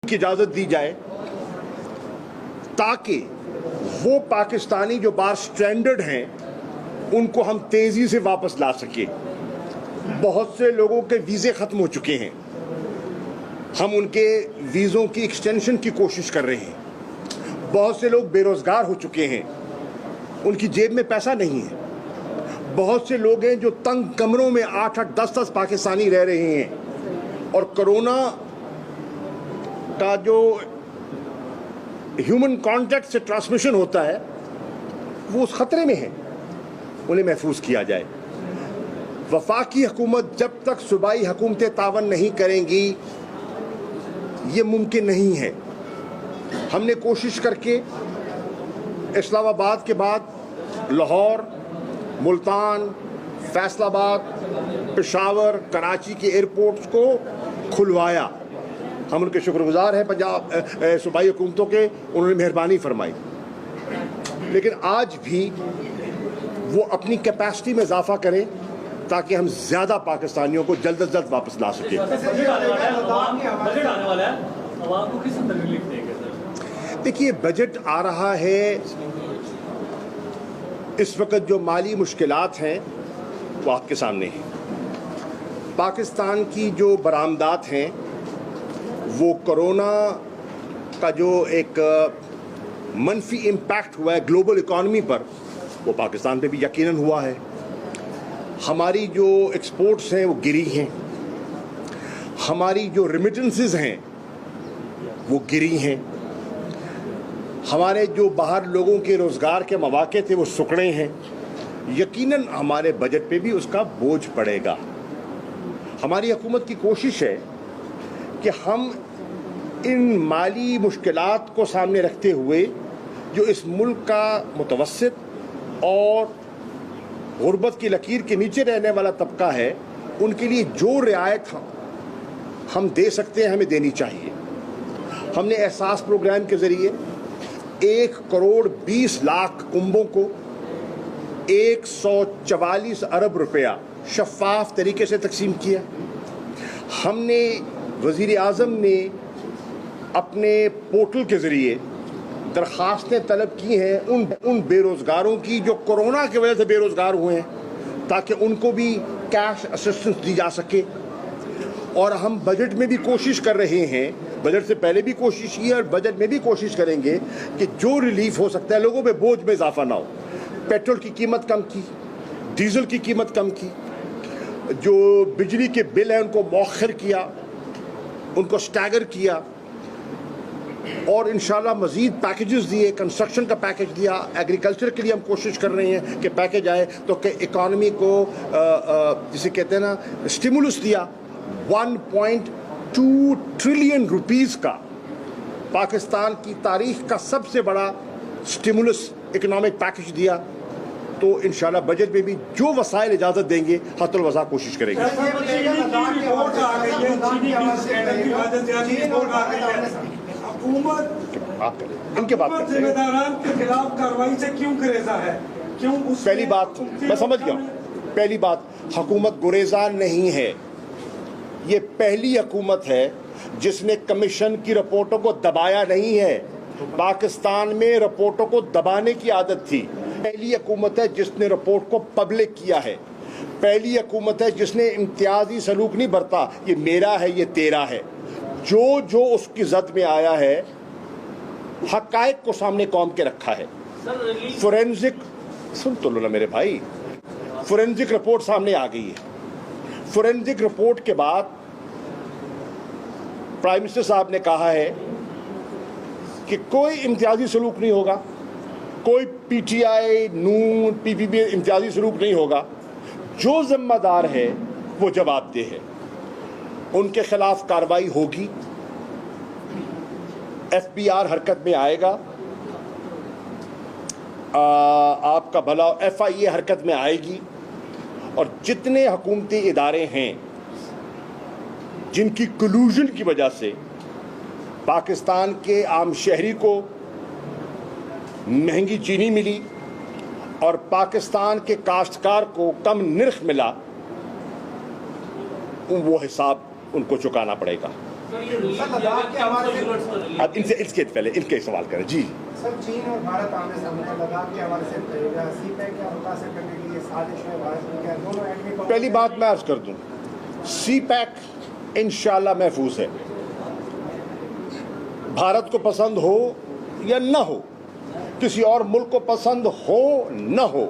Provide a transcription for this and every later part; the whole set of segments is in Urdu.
کی اجازت دی جائے تاکہ وہ پاکستانی جو باہر سٹرینڈڈ ہیں ان کو ہم تیزی سے واپس لا سکیں۔ بہت سے لوگوں کے ویزے ختم ہو چکے ہیں، ہم ان کے ویزوں کی ایکسٹینشن کی کوشش کر رہے ہیں۔ بہت سے لوگ بے روزگار ہو چکے ہیں، ان کی جیب میں پیسہ نہیں ہے۔ بہت سے لوگ ہیں جو تنگ کمروں میں 8-8 10-10 پاکستانی رہ رہے ہیں، اور کرونا کا جو ہیومن کانٹیکٹ سے ٹرانسمیشن ہوتا ہے وہ اس خطرے میں ہے، انہیں محفوظ کیا جائے۔ وفاقی حکومت جب تک صوبائی حکومتیں تعاون نہیں کریں گی یہ ممکن نہیں ہے۔ ہم نے کوشش کر کے اسلام آباد کے بعد لاہور، ملتان، فیصل آباد، پشاور، کراچی کے ایئرپورٹس کو کھلوایا۔ ہم ان کے شکر گزار ہیں پنجاب صوبائی حکومتوں کے، انہوں نے مہربانی فرمائی۔ لیکن آج بھی وہ اپنی کیپیسٹی میں اضافہ کریں تاکہ ہم زیادہ پاکستانیوں کو جلد از جلد واپس لا سکیں۔ دیکھیے، بجٹ آ رہا ہے، اس وقت جو مالی مشکلات ہیں وہ آپ کے سامنے ہیں۔ پاکستان کی جو برآمدات ہیں وہ کرونا کا جو ایک منفی امپیکٹ ہوا ہے گلوبل اکانومی پر، وہ پاکستان پہ بھی یقیناً ہوا ہے۔ ہماری جو ایکسپورٹس ہیں وہ گری ہیں، ہماری جو ریمیٹنسز ہیں وہ گری ہیں، ہمارے جو باہر لوگوں کے روزگار کے مواقع تھے وہ سکڑے ہیں۔ یقیناً ہمارے بجٹ پہ بھی اس کا بوجھ پڑے گا۔ ہماری حکومت کی کوشش ہے کہ ہم ان مالی مشکلات کو سامنے رکھتے ہوئے جو اس ملک کا متوسط اور غربت کی لکیر کے نیچے رہنے والا طبقہ ہے ان کے لیے جو رعایت ہم دے سکتے ہیں ہمیں دینی چاہیے۔ ہم نے احساس پروگرام کے ذریعے 1,20,00,000 کنبوں کو 144 ارب روپیہ شفاف طریقے سے تقسیم کیا۔ ہم نے وزیر اعظم نے اپنے پورٹل کے ذریعے درخواستیں طلب کی ہیں ان بے روزگاروں کی جو کرونا کی وجہ سے بے روزگار ہوئے ہیں، تاکہ ان کو بھی کیش اسسٹنس دی جا سکے۔ اور ہم بجٹ میں بھی کوشش کر رہے ہیں، بجٹ سے پہلے بھی کوشش کی ہے اور بجٹ میں بھی کوشش کریں گے کہ جو ریلیف ہو سکتا ہے لوگوں پہ بوجھ میں اضافہ نہ ہو۔ پیٹرول کی قیمت کم کی، ڈیزل کی قیمت کم کی، جو بجلی کے بل ہیں ان کو مؤخر کیا، ان کو سٹیگر کیا، اور انشاءاللہ مزید پیکیجز دیے، کنسٹرکشن کا پیکیج دیا۔ ایگریکلچر کے لیے ہم کوشش کر رہے ہیں کہ پیکیج آئے تو کہ اکانومی کو جسے کہتے ہیں نا اسٹیمولس دیا۔ 1.2 ٹریلین روپیز کا پاکستان کی تاریخ کا سب سے بڑا اسٹیمولس اکنامک پیکیج دیا۔ تو انشاءاللہ بجٹ میں بھی جو وسائل اجازت دیں گے حتی الوسع کوشش کریں گے۔ ان کے بات ذمہ داران کے خلاف کارروائی سے کیوں گریزاں ہے؟ پہلی بات میں سمجھ گیا ہوں، پہلی بات حکومت گریزان نہیں ہے۔ یہ پہلی حکومت ہے جس نے کمیشن کی رپورٹوں کو دبایا نہیں ہے۔ پاکستان میں رپورٹوں کو دبانے کی عادت تھی۔ پہلی حکومت ہے جس نے رپورٹ کو پبلک کیا ہے۔ پہلی حکومت ہے جس نے امتیازی سلوک نہیں برتا، یہ میرا ہے یہ تیرا ہے۔ جو اس کی زد میں آیا ہے حقائق کو سامنے قوم کے رکھا ہے۔ فورینزک سن تو لو نا میرے بھائی، فورینزک رپورٹ سامنے آ گئی ہے۔ فورینزک رپورٹ کے بعد پرائم منسٹر صاحب نے کہا ہے کہ کوئی امتیازی سلوک نہیں ہوگا، کوئی پی ٹی آئی، نون، پی پی پی امتیازی سلوک نہیں ہوگا۔ جو ذمہ دار ہے وہ جواب دہ ہے، ان کے خلاف کارروائی ہوگی۔ ایف بی آر حرکت میں آئے گا، آپ کا بھلا ایف آئی اے حرکت میں آئے گی، اور جتنے حکومتی ادارے ہیں جن کی کلوژن کی وجہ سے پاکستان کے عام شہری کو مہنگی چینی ملی اور پاکستان کے کاشتکار کو کم نرخ ملا، وہ حساب ان کو چکانا پڑے گا۔ اب ان سے پہلے ان کے سوال کریں جی. سر چین اور بھارت آمنے سامنے لداخ کے حوالے سے سی پیک کا متاثر کرنے کے لیے سازش ہے بھارت کی کیا دونوں ایٹمی پہلی بات میں عرض کر دوں, سی پیک انشاءاللہ محفوظ ہے. بھارت کو پسند ہو یا نہ ہو, کسی اور ملک کو پسند ہو نہ ہو,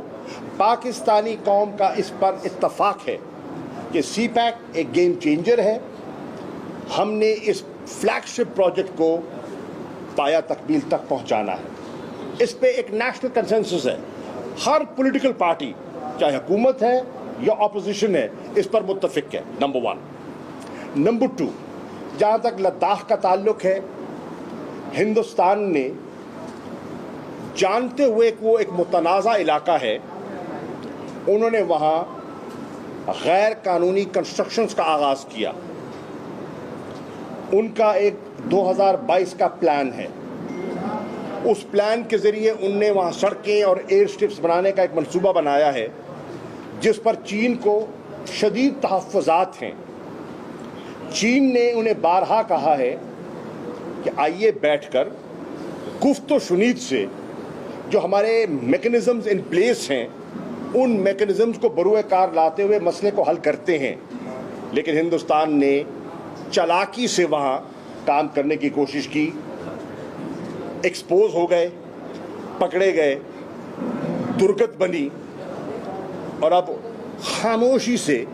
پاکستانی قوم کا اس پر اتفاق ہے کہ سی پیک ایک گیم چینجر ہے. ہم نے اس فلیگ شپ پروجیکٹ کو پایا تکمیل تک پہنچانا ہے. اس پہ ایک نیشنل کنسنسس ہے, ہر پولیٹیکل پارٹی چاہے حکومت ہے یا اپوزیشن ہے اس پر متفق ہے. نمبر 1. نمبر 2, جہاں تک لداخ کا تعلق ہے, ہندوستان نے جانتے ہوئے کہ وہ ایک متنازع علاقہ ہے, انہوں نے وہاں غیر قانونی کنسٹرکشنز کا آغاز کیا. ان کا ایک 2022 کا پلان ہے. اس پلان کے ذریعے ان نے وہاں سڑکیں اور ایئر اسٹرپس بنانے کا ایک منصوبہ بنایا ہے جس پر چین کو شدید تحفظات ہیں. چین نے انہیں بارہا کہا ہے کہ آئیے بیٹھ کر گفت و شنید سے جو ہمارے میکنزمز ان پلیس ہیں ان میکنزمز کو بروئے کار لاتے ہوئے مسئلے کو حل کرتے ہیں. لیکن ہندوستان نے چالاکی سے وہاں کام کرنے کی کوشش کی, ایکسپوز ہو گئے, پکڑے گئے, درگت بنی اور اب خاموشی سے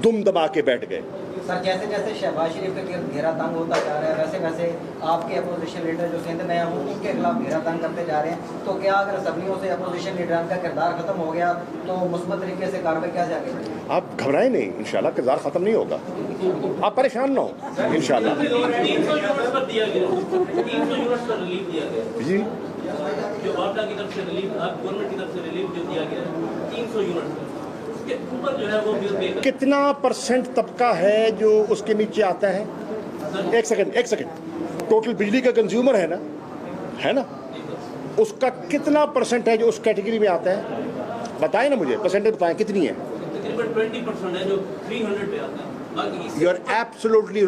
دم دما کے بیٹھ گئے. سر جیسے جیسے شہباز شریف کا گھیرا تنگ ہوتا جا رہا ہے ویسے ویسے آپ کے اپوزیشن لیڈر جو سندھ میں ہیں وہ ان کے خلاف گھیرا تنگ کرتے جا رہے ہیں, تو کیا اگر اسمبلیوں سے اپوزیشن لیڈران کا کردار ختم ہو گیا تو مثبت طریقے سے کارروائی کیا جائے گی؟ آپ گھبرائیں نہیں, انشاءاللہ کردار ختم نہیں ہوگا, آپ پریشان نہ ہوں انشاءاللہ. جی جو واپڈا کی طرف سے ریلیف, گورنمنٹ کی طرف سے ریلیف جو دیا گیا ہے 300 یونٹ, اس کے اوپر جو ہے وہ کتنا پرسنٹ طبقہ ہے جو اس کے نیچے آتا ہے؟ ایک سیکنڈ ٹوٹل بجلی کا کنزیومر ہے نا, اس کا کتنا پرسنٹ ہے جو اس کیٹیگری میں آتا ہے؟ بتائیں نا مجھے, پرسنٹیج بتائیں کتنی ہے؟ تقریباً 20% ہے جو 300 پہ آتا ہے. You are absolutely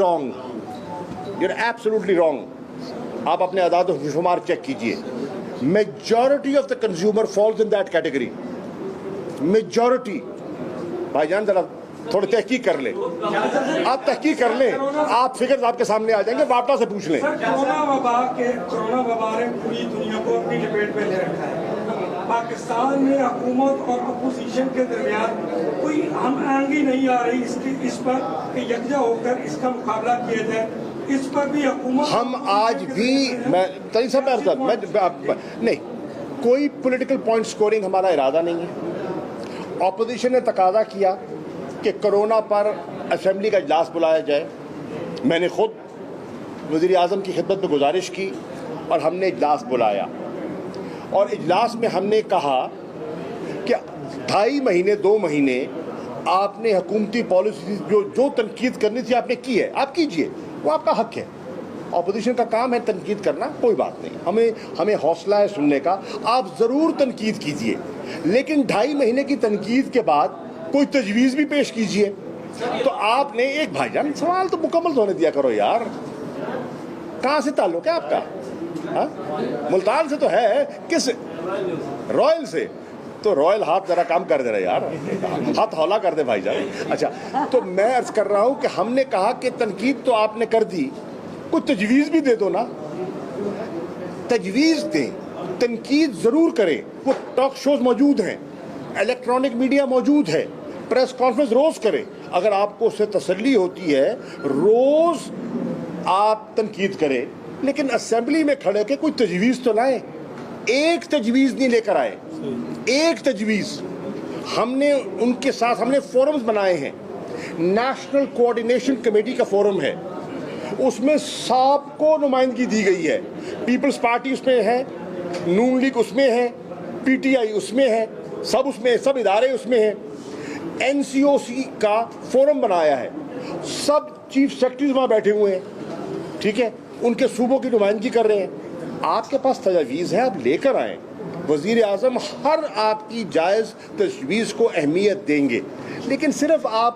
wrong. آپ اپنے اعداد و شمار چیک کیجئے. Majority of the consumer falls in that category. Majority. بھائی جان ذرا تھوڑی تحقیق کر لیں, آپ تحقیق کر لیں, آپ فگرز آپ کے سامنے آ جائیں گے, واپڈا سے پوچھ لیں. کرونا وبا نے پوری دنیا کو اپنی لپیٹ میں لے رکھا ہے. پاکستان میں حکومت اور اپوزیشن کے درمیان کوئی ہم آہنگی نہیں آ رہی اس پر کہ یکجا ہو کر اس کا مقابلہ کیا جائے. اس پر بھی حکومت ہم آج بھی نہیں, کوئی پولیٹیکل پوائنٹ سکورنگ ہمارا ارادہ نہیں ہے. اپوزیشن نے تقاضا کیا کہ کرونا پر اسمبلی کا اجلاس بلایا جائے. میں نے خود وزیر اعظم کی خدمت میں گزارش کی اور ہم نے اجلاس بلایا, اور اجلاس میں ہم نے کہا کہ 2.5 مہینے 2 مہینے آپ نے حکومتی پالیسیز جو تنقید کرنی تھی آپ نے کی ہے, آپ کیجئے, وہ آپ کا حق ہے. اپوزیشن کا کام ہے تنقید کرنا, کوئی بات نہیں, ہمیں حوصلہ ہے سننے کا, آپ ضرور تنقید کیجئے, لیکن 2.5 مہینے کی تنقید کے بعد کوئی تجویز بھی پیش کیجئے. تو آپ نے ایک بھائی جان سوال تو مکمل ہونے دیا کرو یار. کہاں سے تعلق ہے آپ کا؟ ملتان سے تو ہے, کس رائل سے؟ تو رائل ہاتھ ذرا کام کر دے رہے یار, ہاتھ ہولا کر دے بھائی جان. اچھا, تو میں عرض کر رہا ہوں کہ ہم نے کہا کہ تنقید تو آپ نے کر دی, کوئی تجویز بھی دے دو نا, تجویز دیں, تنقید ضرور کریں. وہ ٹاک شوز موجود ہیں, الیکٹرانک میڈیا موجود ہے, پریس کانفرنس روز کریں. اگر آپ کو اس سے تسلی ہوتی ہے روز آپ تنقید کریں, لیکن اسمبلی میں کھڑے کے کوئی تجویز تو لائیں. ایک تجویز نہیں لے کر آئے, ایک تجویز. ہم نے ان کے ساتھ ہم نے فورمز بنائے ہیں. نیشنل کوآرڈینیشن کمیٹی کا فورم ہے, اس میں سب کو نمائندگی دی گئی ہے. پیپلز پارٹی اس میں ہے, نون لیگ اس میں ہے, پی ٹی آئی اس میں ہے, سب اس میں, سب ادارے اس میں ہیں. این سی او سی کا فورم بنایا ہے, سب چیف سیکرٹریز وہاں بیٹھے ہوئے ہیں, ٹھیک ہے, ان کے صوبوں کی نمائندگی کر رہے ہیں. آپ کے پاس تجاویز ہے, آپ لے کر آئیں. وزیر اعظم ہر آپ کی جائز تجویز کو اہمیت دیں گے, لیکن صرف آپ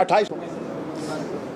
28,